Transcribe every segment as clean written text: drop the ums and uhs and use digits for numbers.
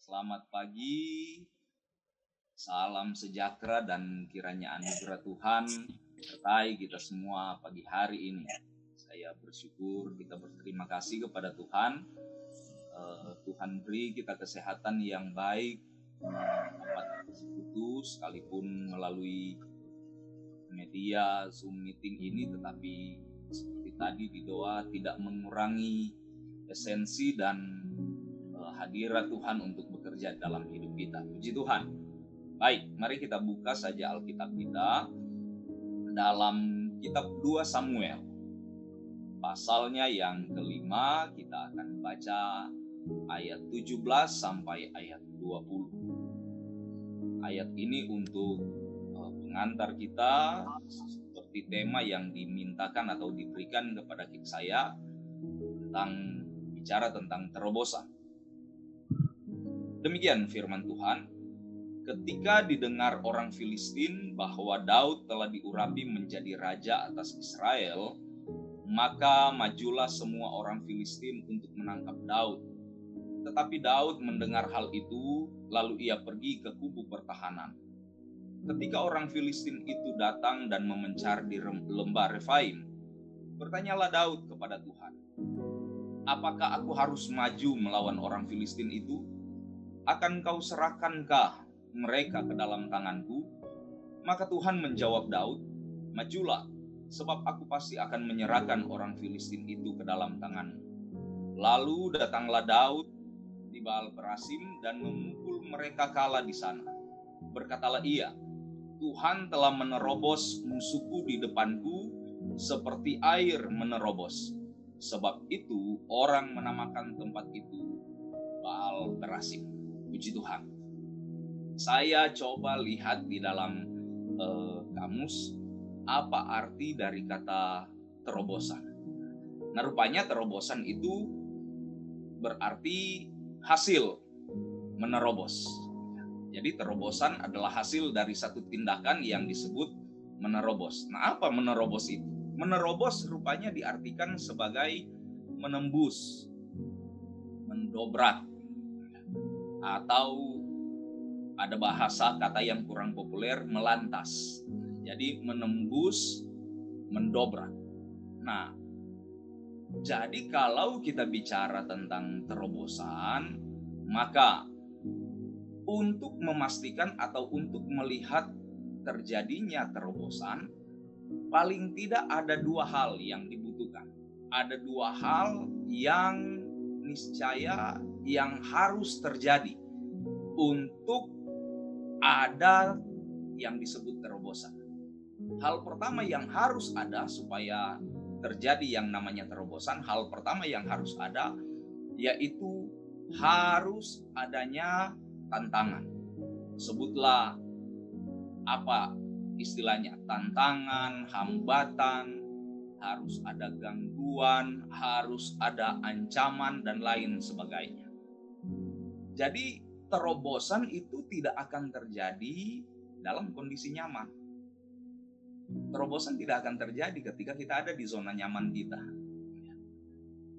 Selamat pagi, salam sejahtera dan kiranya anugerah Tuhan sertai kita semua pagi hari ini. Saya bersyukur, kita berterima kasih kepada Tuhan. Tuhan beri kita kesehatan yang baik, dapat sekutu sekalipun melalui media Zoom meeting ini, tetapi seperti tadi di doa tidak mengurangi esensi dan hadirat Tuhan untuk bekerja dalam hidup kita. Puji Tuhan. Baik, mari kita buka saja Alkitab kita dalam kitab 2 Samuel. Pasalnya yang kelima, kita akan baca ayat 17 sampai ayat 20. Ayat ini untuk pengantar kita seperti tema yang dimintakan atau diberikan kepada saya tentang bicara tentang terobosan. Demikian firman Tuhan. Ketika didengar orang Filistin bahwa Daud telah diurapi menjadi raja atas Israel, maka majulah semua orang Filistin untuk menangkap Daud. Tetapi Daud mendengar hal itu, lalu ia pergi ke kubu pertahanan. Ketika orang Filistin itu datang dan memencar di lembah Refaim, bertanyalah Daud kepada Tuhan, apakah aku harus maju melawan orang Filistin itu? Akan kau serahkankah mereka ke dalam tanganku? Maka Tuhan menjawab Daud, majulah, sebab aku pasti akan menyerahkan orang Filistin itu ke dalam tanganmu. Lalu datanglah Daud di Baal Perasim dan memukul mereka kalah di sana. Berkatalah ia, Tuhan telah menerobos musuhku di depanku seperti air menerobos. Sebab itu orang menamakan tempat itu Baal Perasim. Puji Tuhan. Saya coba lihat di dalam kamus apa arti dari kata terobosan. Nah, rupanya terobosan itu berarti hasil menerobos. Jadi terobosan adalah hasil dari satu tindakan yang disebut menerobos. Nah, apa menerobos itu? Menerobos rupanya diartikan sebagai menembus, mendobrak, atau ada bahasa kata yang kurang populer, melantas. Jadi menembus, mendobrak. Nah, jadi kalau kita bicara tentang terobosan, maka untuk memastikan atau untuk melihat terjadinya terobosan, paling tidak ada dua hal yang dibutuhkan. Ada dua hal yang niscaya yang harus terjadi untuk ada yang disebut terobosan. Hal pertama yang harus ada supaya terjadi yang namanya terobosan, hal pertama yang harus ada yaitu harus adanya tantangan. Sebutlah apa istilahnya, tantangan, hambatan, harus ada gangguan, harus ada ancaman dan lain sebagainya. Jadi terobosan itu tidak akan terjadi dalam kondisi nyaman. Terobosan tidak akan terjadi ketika kita ada di zona nyaman kita.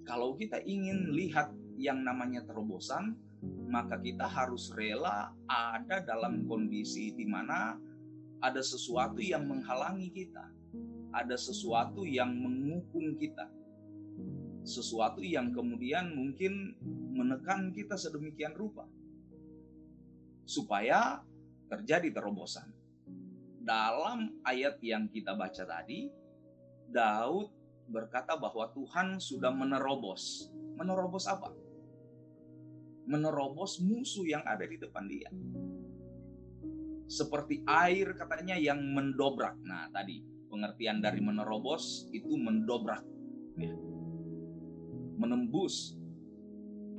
Kalau kita ingin lihat yang namanya terobosan, maka kita harus rela ada dalam kondisi di mana ada sesuatu yang menghalangi kita, ada sesuatu yang menghukum kita, sesuatu yang kemudian mungkin menekan kita sedemikian rupa supaya terjadi terobosan. Dalam ayat yang kita baca tadi, Daud berkata bahwa Tuhan sudah menerobos. Menerobos apa? Menerobos musuh yang ada di depan dia. Seperti air katanya yang mendobrak. Nah, tadi pengertian dari menerobos itu mendobrak. Menembus.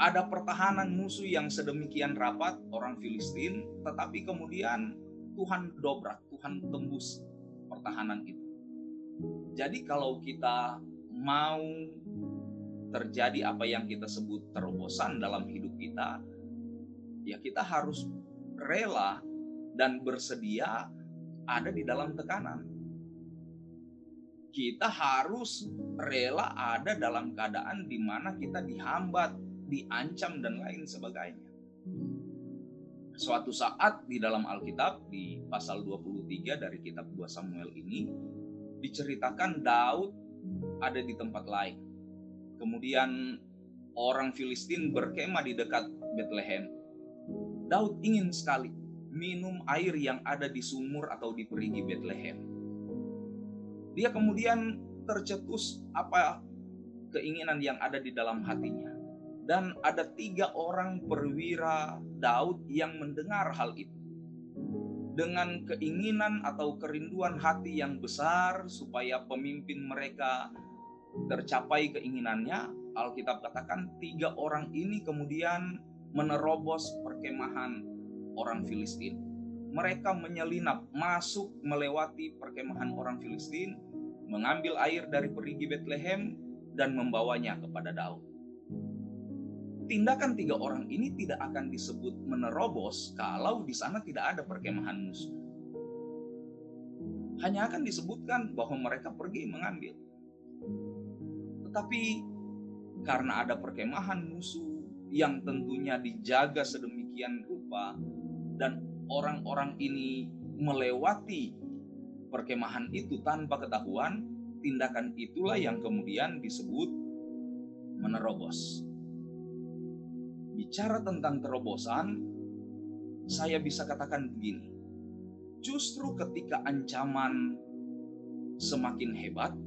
Ada pertahanan musuh yang sedemikian rapat, orang Filistin, tetapi kemudian Tuhan dobrak, Tuhan tembus pertahanan itu. Jadi kalau kita mau terjadi apa yang kita sebut terobosan dalam hidup kita, ya kita harus rela dan bersedia ada di dalam tekanan. Kita harus rela ada dalam keadaan di mana kita dihambat, diancam dan lain sebagainya. Suatu saat di dalam Alkitab, di pasal 23 dari kitab 2 Samuel ini, diceritakan Daud ada di tempat lain. Kemudian orang Filistin berkemah di dekat Bethlehem. Daud ingin sekali minum air yang ada di sumur atau di perigi Bethlehem. Dia kemudian tercetus apa keinginan yang ada di dalam hatinya. Dan ada 3 orang perwira Daud yang mendengar hal itu. Dengan keinginan atau kerinduan hati yang besar supaya pemimpin mereka tercapai keinginannya, Alkitab katakan 3 orang ini kemudian menerobos perkemahan orang Filistin. Mereka menyelinap masuk melewati perkemahan orang Filistin, mengambil air dari perigi Bethlehem dan membawanya kepada Daud. Tindakan 3 orang ini tidak akan disebut menerobos kalau di sana tidak ada perkemahan musuh. Hanya akan disebutkan bahwa mereka pergi mengambil. Tetapi karena ada perkemahan musuh yang tentunya dijaga sedemikian rupa dan orang-orang ini melewati perkemahan itu tanpa ketahuan, tindakan itulah yang kemudian disebut menerobos. Bicara tentang terobosan, saya bisa katakan begini. Justru ketika ancaman semakin hebat,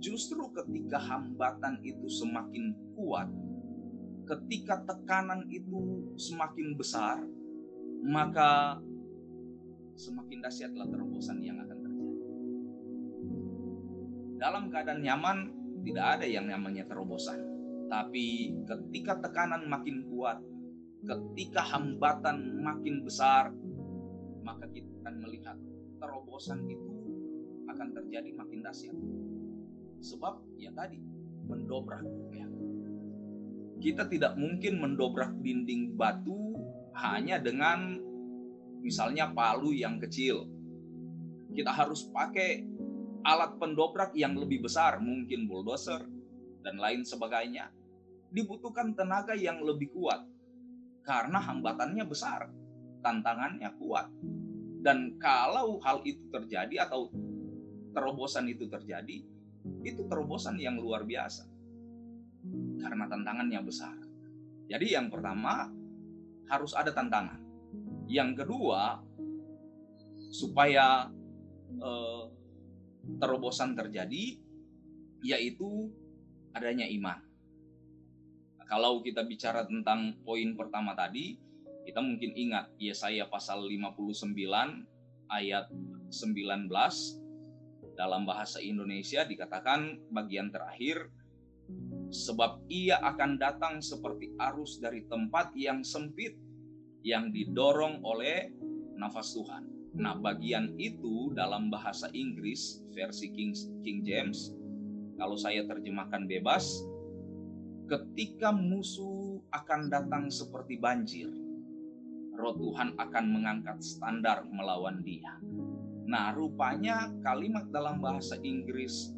justru ketika hambatan itu semakin kuat, ketika tekanan itu semakin besar, maka semakin dahsyatlah terobosan yang akan terjadi. Dalam keadaan nyaman, tidak ada yang namanya terobosan. Tapi ketika tekanan makin kuat, ketika hambatan makin besar, maka kita akan melihat terobosan itu akan terjadi makin dahsyat. Sebab ya tadi, mendobrak. Ya. Kita tidak mungkin mendobrak dinding batu hanya dengan misalnya palu yang kecil. Kita harus pakai alat pendobrak yang lebih besar, mungkin bulldozer dan lain sebagainya. Dibutuhkan tenaga yang lebih kuat karena hambatannya besar, tantangannya kuat. Dan kalau hal itu terjadi atau terobosan itu terjadi, itu terobosan yang luar biasa karena tantangannya besar. Jadi yang pertama harus ada tantangan. Yang kedua, supaya terobosan terjadi, yaitu adanya iman. Kalau kita bicara tentang poin pertama tadi, kita mungkin ingat Yesaya pasal 59 ayat 19 dalam bahasa Indonesia dikatakan bagian terakhir, sebab ia akan datang seperti arus dari tempat yang sempit yang didorong oleh nafas Tuhan. Nah, bagian itu dalam bahasa Inggris versi King James, kalau saya terjemahkan bebas, ketika musuh akan datang seperti banjir, Roh Tuhan akan mengangkat standar melawan dia. Nah, rupanya kalimat dalam bahasa Inggris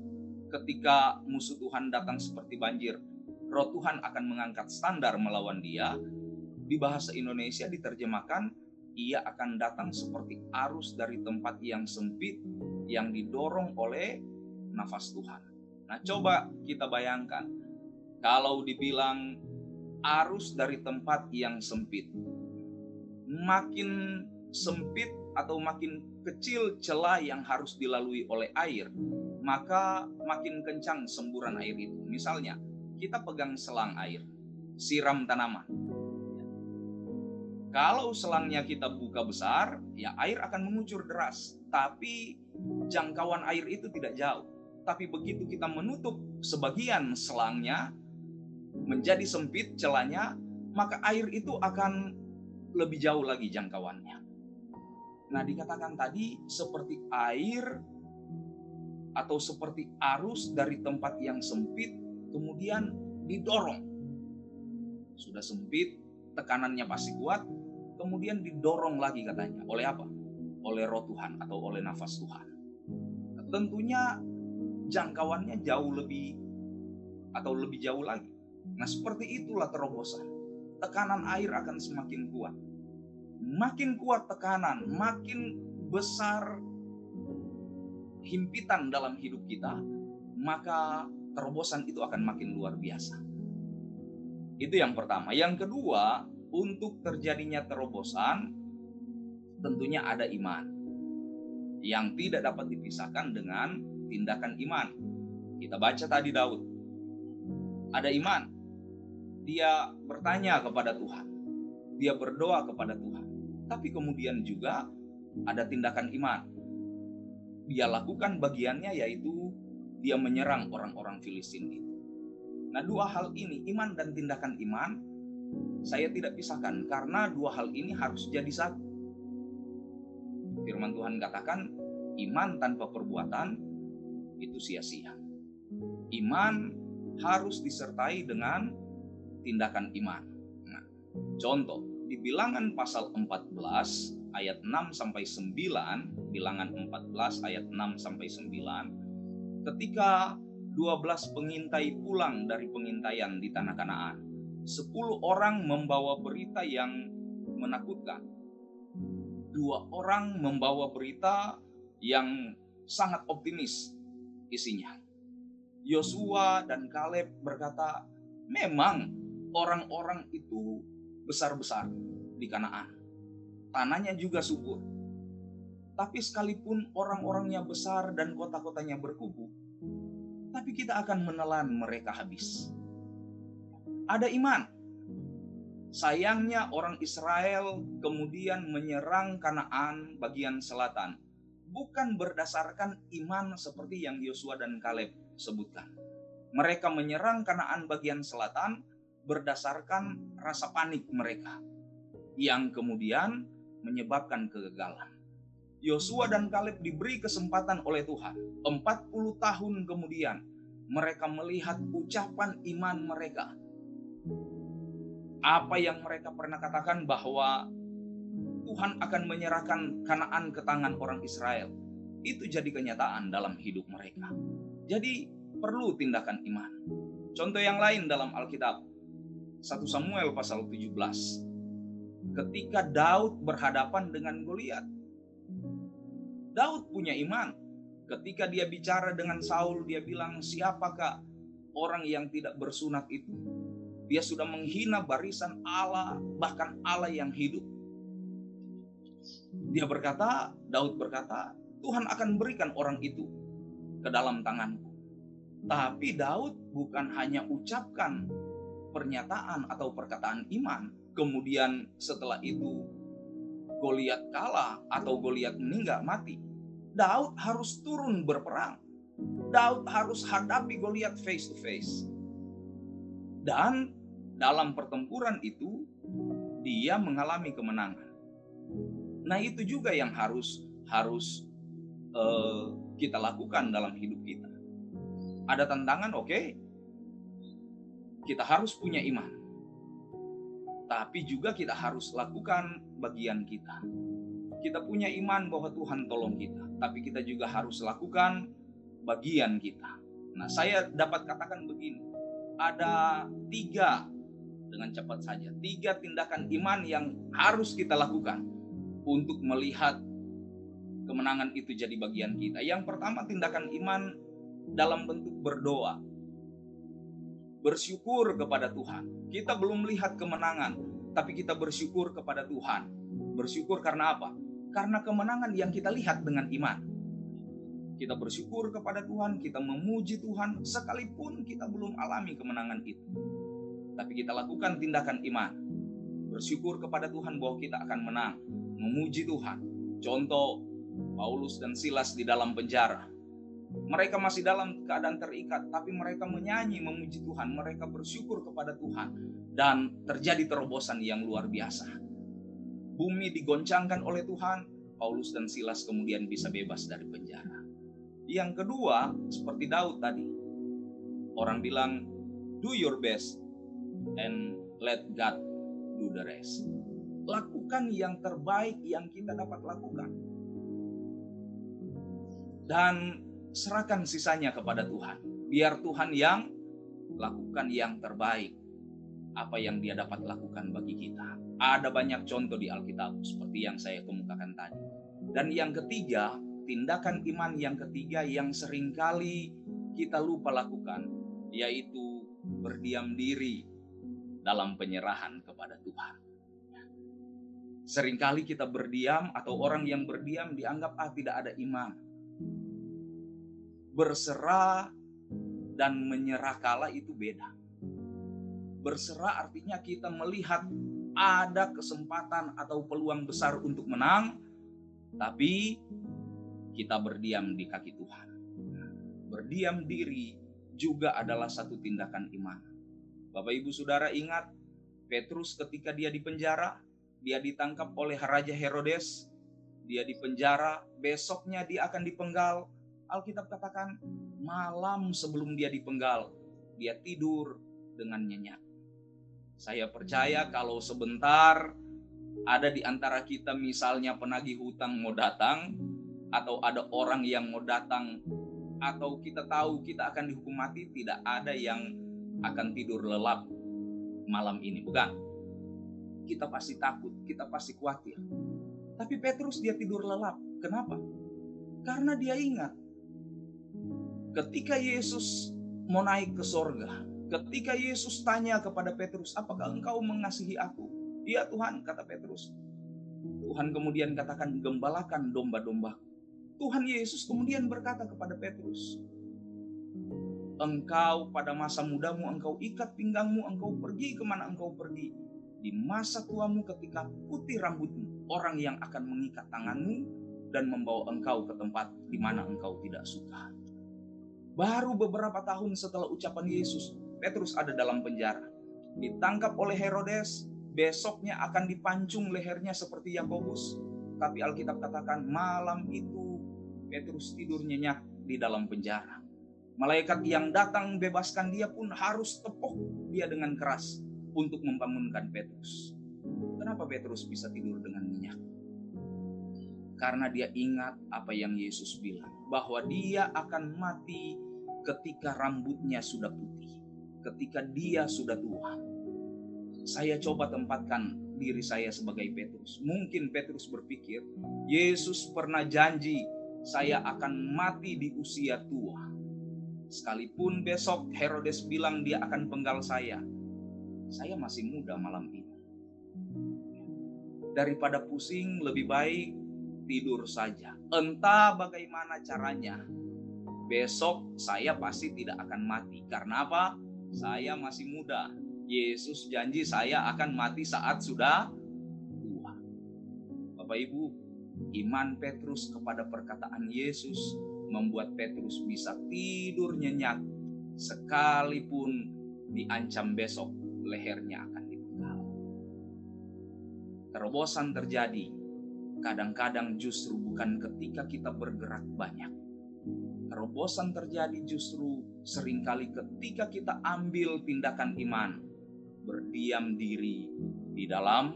ketika musuh Tuhan datang seperti banjir, Roh Tuhan akan mengangkat standar melawan dia. Di bahasa Indonesia diterjemahkan, ia akan datang seperti arus dari tempat yang sempit yang didorong oleh nafas Tuhan. Nah, coba kita bayangkan, kalau dibilang arus dari tempat yang sempit, makin sempit atau makin kecil celah yang harus dilalui oleh air, maka makin kencang semburan air itu. Misalnya, kita pegang selang air, siram tanaman. Kalau selangnya kita buka besar, ya air akan mengucur deras. Tapi jangkauan air itu tidak jauh. Tapi begitu kita menutup sebagian selangnya, menjadi sempit celahnya, maka air itu akan lebih jauh lagi jangkauannya. Nah, dikatakan tadi seperti air atau seperti arus dari tempat yang sempit kemudian didorong. Sudah sempit, tekanannya pasti kuat, kemudian didorong lagi katanya. Oleh apa? Oleh Roh Tuhan atau oleh nafas Tuhan. Tentunya jangkauannya jauh lebih atau lebih jauh lagi. Nah, seperti itulah terobosan. Tekanan air akan semakin kuat. makin kuat tekanan, makin besar himpitan dalam hidup kita, maka terobosan itu akan makin luar biasa. Itu yang pertama. Yang kedua, untuk terjadinya terobosan, tentunya ada iman yang tidak dapat dipisahkan dengan tindakan iman. Kita baca tadi Daud, ada iman. Dia bertanya kepada Tuhan, dia berdoa kepada Tuhan. Tapi kemudian juga ada tindakan iman. Dia lakukan bagiannya, yaitu dia menyerang orang-orang Filistin itu. Nah, dua hal ini, iman dan tindakan iman, saya tidak pisahkan karena dua hal ini harus jadi satu. Firman Tuhan katakan, iman tanpa perbuatan itu sia-sia. Iman harus disertai dengan tindakan iman. Nah, contoh, di Bilangan pasal 14 ayat 6 sampai 9, Bilangan 14 ayat 6 sampai 9, ketika 12 pengintai pulang dari pengintaian di tanah Kanaan, 10 orang membawa berita yang menakutkan. 2 orang membawa berita yang sangat optimis isinya. Yosua dan Kaleb berkata, memang orang-orang itu besar-besar di Kanaan. Tanahnya juga subur. Tapi sekalipun orang-orangnya besar dan kota-kotanya berkubu, tapi kita akan menelan mereka habis. Ada iman. Sayangnya orang Israel kemudian menyerang Kanaan bagian selatan, bukan berdasarkan iman seperti yang Yosua dan Kaleb sebutkan. Mereka menyerang Kanaan bagian selatan berdasarkan rasa panik mereka, yang kemudian menyebabkan kegagalan. Yosua dan Kaleb diberi kesempatan oleh Tuhan. 40 tahun kemudian mereka melihat ucapan iman mereka. Apa yang mereka pernah katakan bahwa Tuhan akan menyerahkan Kanaan ke tangan orang Israel, itu jadi kenyataan dalam hidup mereka. Jadi perlu tindakan iman. Contoh yang lain dalam Alkitab, 1 Samuel pasal 17. Ketika Daud berhadapan dengan Goliat, Daud punya iman. Ketika dia bicara dengan Saul, dia bilang, siapakah orang yang tidak bersunat itu? Dia sudah menghina barisan Allah, bahkan Allah yang hidup. Dia berkata, Daud berkata, Tuhan akan berikan orang itu ke dalam tanganku. Tapi Daud bukan hanya ucapkan pernyataan atau perkataan iman, kemudian setelah itu Goliat kalah atau Goliat meninggal mati. Daud harus turun berperang. Daud harus hadapi Goliat face to face. Dan dalam pertempuran itu dia mengalami kemenangan. Nah, itu juga yang harus kita lakukan dalam hidup kita. Ada tantangan, oke. Kita harus punya iman. Tapi juga kita harus lakukan bagian kita. Kita punya iman bahwa Tuhan tolong kita, tapi kita juga harus lakukan bagian kita. Nah, saya dapat katakan begini, ada 3, dengan cepat saja, 3 tindakan iman yang harus kita lakukan untuk melihat kemenangan itu jadi bagian kita. Yang pertama, tindakan iman dalam bentuk berdoa. Bersyukur kepada Tuhan. Kita belum melihat kemenangan, tapi kita bersyukur kepada Tuhan. Bersyukur karena apa? Karena kemenangan yang kita lihat dengan iman. Kita bersyukur kepada Tuhan, kita memuji Tuhan, sekalipun kita belum alami kemenangan itu. Tapi kita lakukan tindakan iman. Bersyukur kepada Tuhan bahwa kita akan menang. Memuji Tuhan. Contoh, Paulus dan Silas di dalam penjara. Mereka masih dalam keadaan terikat, tapi mereka menyanyi, memuji Tuhan. Mereka bersyukur kepada Tuhan. Dan terjadi terobosan yang luar biasa. Bumi digoncangkan oleh Tuhan. Paulus dan Silas kemudian bisa bebas dari penjara. Yang kedua, seperti Daud tadi. Orang bilang, do your best and let God do the rest. Lakukan yang terbaik yang kita dapat lakukan. Dan serahkan sisanya kepada Tuhan. Biar Tuhan yang lakukan yang terbaik. apa yang dia dapat lakukan bagi kita. Ada banyak contoh di Alkitab seperti yang saya kemukakan tadi. Dan yang ketiga, tindakan iman yang ketiga yang seringkali kita lupa lakukan, yaitu berdiam diri dalam penyerahan kepada Tuhan. Seringkali kita berdiam atau orang yang berdiam dianggap tidak ada iman. Berserah dan menyerah kala itu beda. Berserah artinya kita melihat ada kesempatan atau peluang besar untuk menang, tapi kita berdiam di kaki Tuhan. Berdiam diri juga adalah satu tindakan iman. Bapak Ibu Saudara ingat Petrus ketika dia dipenjara, dia ditangkap oleh Raja Herodes, dia dipenjara, besoknya dia akan dipenggal. Alkitab katakan malam sebelum dia dipenggal, dia tidur dengan nyenyak. Saya percaya kalau sebentar ada di antara kita misalnya penagih hutang mau datang, atau ada orang yang mau datang, atau kita tahu kita akan dihukum mati, tidak ada yang akan tidur lelap malam ini, bukan? Kita pasti takut, kita pasti khawatir. Tapi Petrus dia tidur lelap. Kenapa? Karena dia ingat ketika Yesus mau naik ke sorga, ketika Yesus tanya kepada Petrus, apakah engkau mengasihi aku? Iya Tuhan, kata Petrus. Tuhan kemudian katakan, gembalakan domba-dombaku. Tuhan Yesus kemudian berkata kepada Petrus, engkau pada masa mudamu engkau ikat pinggangmu, engkau pergi kemana engkau pergi. Di masa tuamu ketika putih rambutmu, orang yang akan mengikat tanganmu dan membawa engkau ke tempat di mana engkau tidak suka. Baru beberapa tahun setelah ucapan Yesus, Petrus ada dalam penjara. Ditangkap oleh Herodes, besoknya akan dipancung lehernya seperti Yakobus. Tapi Alkitab katakan malam itu Petrus tidur nyenyak di dalam penjara. Malaikat yang datang bebaskan dia pun harus tepuk dia dengan keras untuk membangunkan Petrus. Kenapa Petrus bisa tidur dengan nyenyak? Karena dia ingat apa yang Yesus bilang, bahwa dia akan mati ketika rambutnya sudah putih, ketika dia sudah tua. Saya coba tempatkan diri saya sebagai Petrus. Mungkin Petrus berpikir, Yesus pernah janji saya akan mati di usia tua. Sekalipun besok Herodes bilang dia akan penggal saya masih muda malam ini. Daripada pusing, lebih baik tidur saja. Entah bagaimana caranya, besok saya pasti tidak akan mati. Karena apa? Saya masih muda. Yesus janji saya akan mati saat sudah tua. Bapak Ibu, iman Petrus kepada perkataan Yesus membuat Petrus bisa tidur nyenyak sekalipun diancam besok lehernya akan dipenggal. Terobosan terjadi kadang-kadang justru bukan ketika kita bergerak banyak. Terobosan terjadi justru seringkali ketika kita ambil tindakan iman, berdiam diri di dalam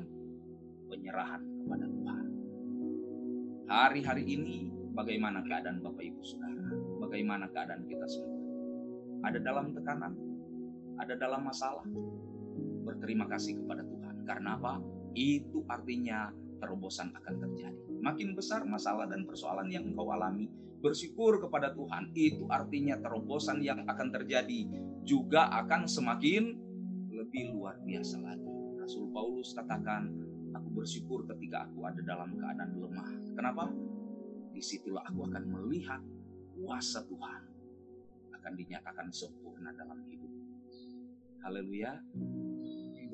penyerahan kepada Tuhan. Hari-hari ini bagaimana keadaan Bapak Ibu Saudara? Bagaimana keadaan kita semua? Ada dalam tekanan? Ada dalam masalah? Berterima kasih kepada Tuhan. Karena apa? Itu artinya terobosan akan terjadi. Makin besar masalah dan persoalan yang engkau alami, bersyukur kepada Tuhan. Itu artinya terobosan yang akan terjadi juga akan semakin lebih luar biasa lagi. Rasul Paulus katakan, aku bersyukur ketika aku ada dalam keadaan lemah. Kenapa? Disitulah aku akan melihat kuasa Tuhan akan dinyatakan sempurna dalam hidup. Haleluya.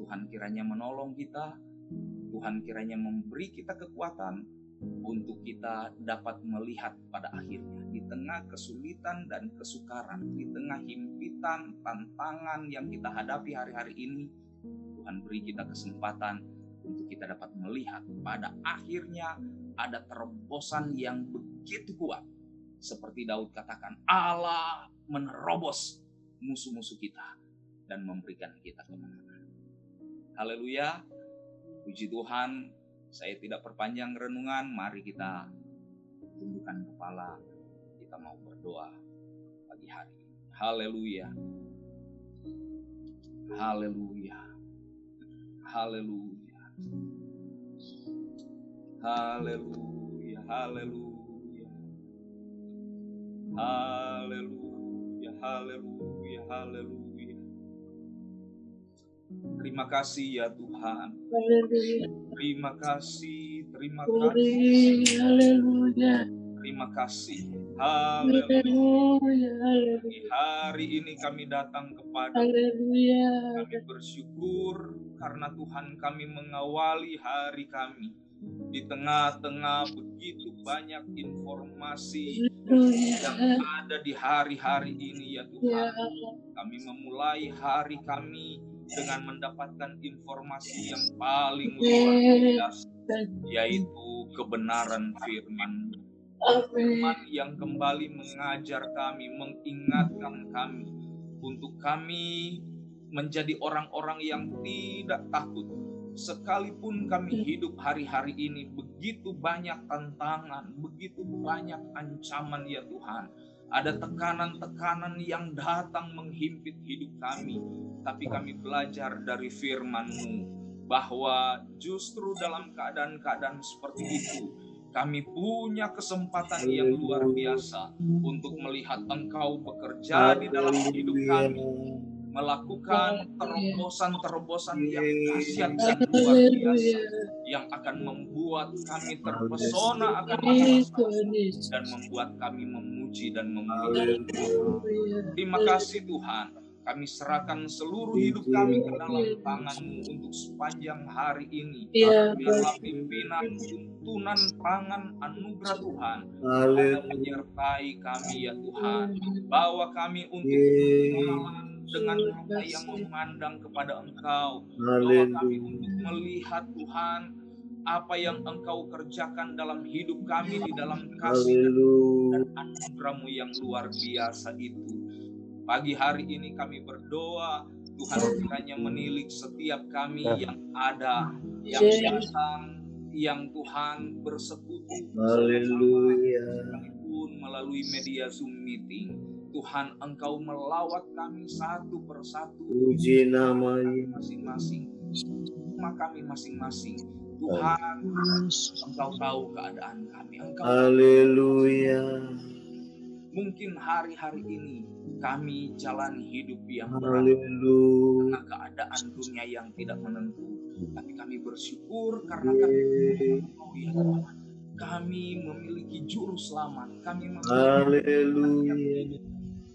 Tuhan kiranya menolong kita. Tuhan kiranya memberi kita kekuatan untuk kita dapat melihat pada akhirnya. Di tengah kesulitan dan kesukaran, di tengah himpitan, tantangan yang kita hadapi hari-hari ini, Tuhan beri kita kesempatan untuk kita dapat melihat pada akhirnya ada terobosan yang begitu kuat. Seperti Daud katakan, Allah menerobos musuh-musuh kita dan memberikan kita kemenangan. Haleluya. Puji Tuhan, saya tidak perpanjang renungan, mari kita tundukkan kepala, kita mau berdoa pagi hari ini. Haleluya. Haleluya. Haleluya. Haleluya, haleluya. Haleluya, haleluya, haleluya. Terima kasih ya Tuhan. Haleluya. Terima kasih, terima Glory, kasih. haleluya. Terima kasih. Haleluya, Haleluya. Di haleluya. hari ini kami datang kepada Haleluya. kami bersyukur karena Tuhan kami mengawali hari kami. Di tengah-tengah begitu banyak informasi yang ada di hari-hari ini ya Tuhan. Kami memulai hari kami dengan mendapatkan informasi yang paling luar biasa, yaitu kebenaran firman. Firman yang kembali mengajar kami, mengingatkan kami untuk kami menjadi orang-orang yang tidak takut. Sekalipun kami hidup hari-hari ini begitu banyak tantangan, begitu banyak ancaman ya Tuhan. Ada tekanan-tekanan yang datang menghimpit hidup kami. Tapi kami belajar dari firman-Mu bahwa justru dalam keadaan-keadaan seperti itu, kami punya kesempatan yang luar biasa untuk melihat Engkau bekerja di dalam hidup kami, melakukan terobosan-terobosan yang dahsyat dan luar biasa, yang akan membuat kami terpesona akan dan membuat kami memuji dan memuliakan. Terima kasih Tuhan. Kami serahkan seluruh hidup kami ke dalam tangan-Mu untuk sepanjang hari ini. Biarlah pimpinan, tuntunan, pangan, anugerah Tuhan ada menyertai kami ya Tuhan. Bawa kami untuk berjalan dengan mata yang memandang kepada Engkau. Bawa kami untuk melihat Tuhan apa yang Engkau kerjakan dalam hidup kami di dalam kasih dan anugerah-Mu yang luar biasa itu. Pagi hari ini kami berdoa, Tuhan kiranya menilik setiap kami yang ada, yang datang, yang Tuhan bersekutu bersama-sama, sekalipun melalui media Zoom meeting. Tuhan, Engkau melawat kami satu persatu, puji nama-Mu masing-masing, rumah kami masing-masing. Tuhan, Engkau tahu keadaan kami. Haleluya. Mungkin hari-hari ini kami jalani hidup yang berat karena keadaan dunia yang tidak menentu. Tapi kami bersyukur karena kami memiliki juru selamat. Kami memiliki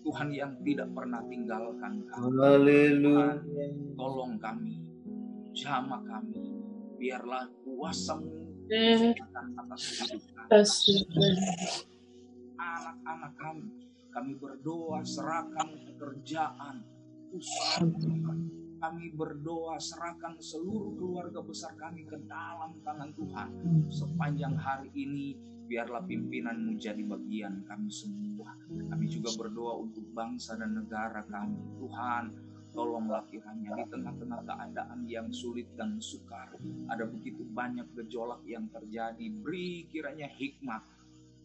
Tuhan yang tidak pernah tinggalkan kami. Tuhan, tolong kami, jamah kami. Biarlah kuasa-Mu atas hidup kami. Anak-anak kami berdoa serahkan pekerjaan, usaha kami berdoa serahkan seluruh keluarga besar kami ke dalam tangan Tuhan. Sepanjang hari ini biarlah pimpinan-Mu jadi bagian kami semua. Kami juga berdoa untuk bangsa dan negara kami. Tuhan, tolonglah kiranya di tengah-tengah keadaan yang sulit dan sukar, ada begitu banyak gejolak yang terjadi. Beri kiranya hikmat,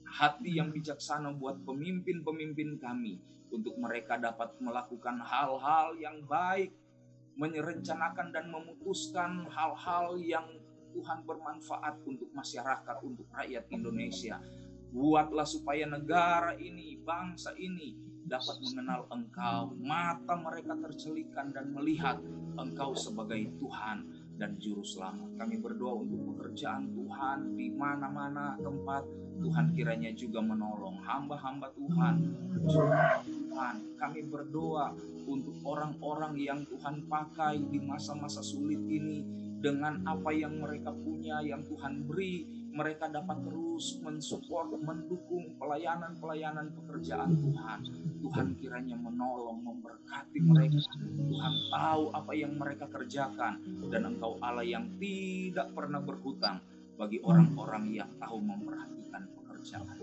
hati yang bijaksana buat pemimpin-pemimpin kami, untuk mereka dapat melakukan hal-hal yang baik, merencanakan dan memutuskan hal-hal yang Tuhan bermanfaat untuk masyarakat, untuk rakyat Indonesia. Buatlah supaya negara ini, bangsa ini dapat mengenal Engkau. Mata mereka tercelikan dan melihat Engkau sebagai Tuhan dan Juru Selamat. Kami berdoa untuk pekerjaan Tuhan di mana-mana tempat. Tuhan kiranya juga menolong hamba-hamba Tuhan. Tuhan, kami berdoa untuk orang-orang yang Tuhan pakai di masa-masa sulit ini, dengan apa yang mereka punya, yang Tuhan beri, mereka dapat terus mensupport, mendukung pelayanan-pelayanan pekerjaan Tuhan. Tuhan kiranya menolong, memberkati mereka. Tuhan tahu apa yang mereka kerjakan, dan Engkau Allah yang tidak pernah berhutang bagi orang-orang yang tahu memperhatikan pekerjaan.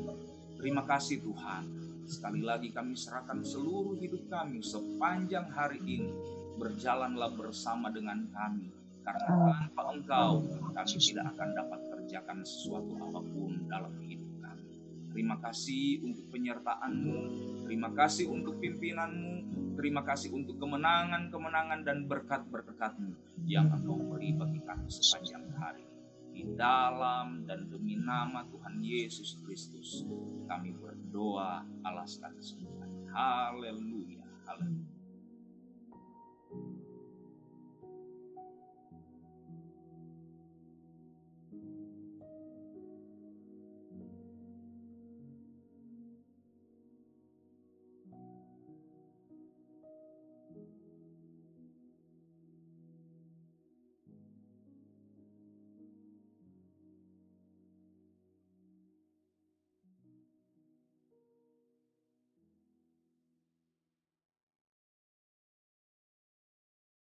Terima kasih Tuhan. Sekali lagi kami serahkan seluruh hidup kami sepanjang hari ini. Berjalanlah bersama dengan kami, karena tanpa Engkau kami tidak akan dapat kerjakan sesuatu apapun dalam hidup kami. Terima kasih untuk penyertaan-Mu, terima kasih untuk pimpinan-Mu, berterima kasih untuk kemenangan-kemenangan dan berkat-berkat-Mu yang Engkau beri bagi kami sepanjang hari. Di dalam dan demi nama Tuhan Yesus Kristus, kami berdoa alas kami semua. Haleluya. Haleluya.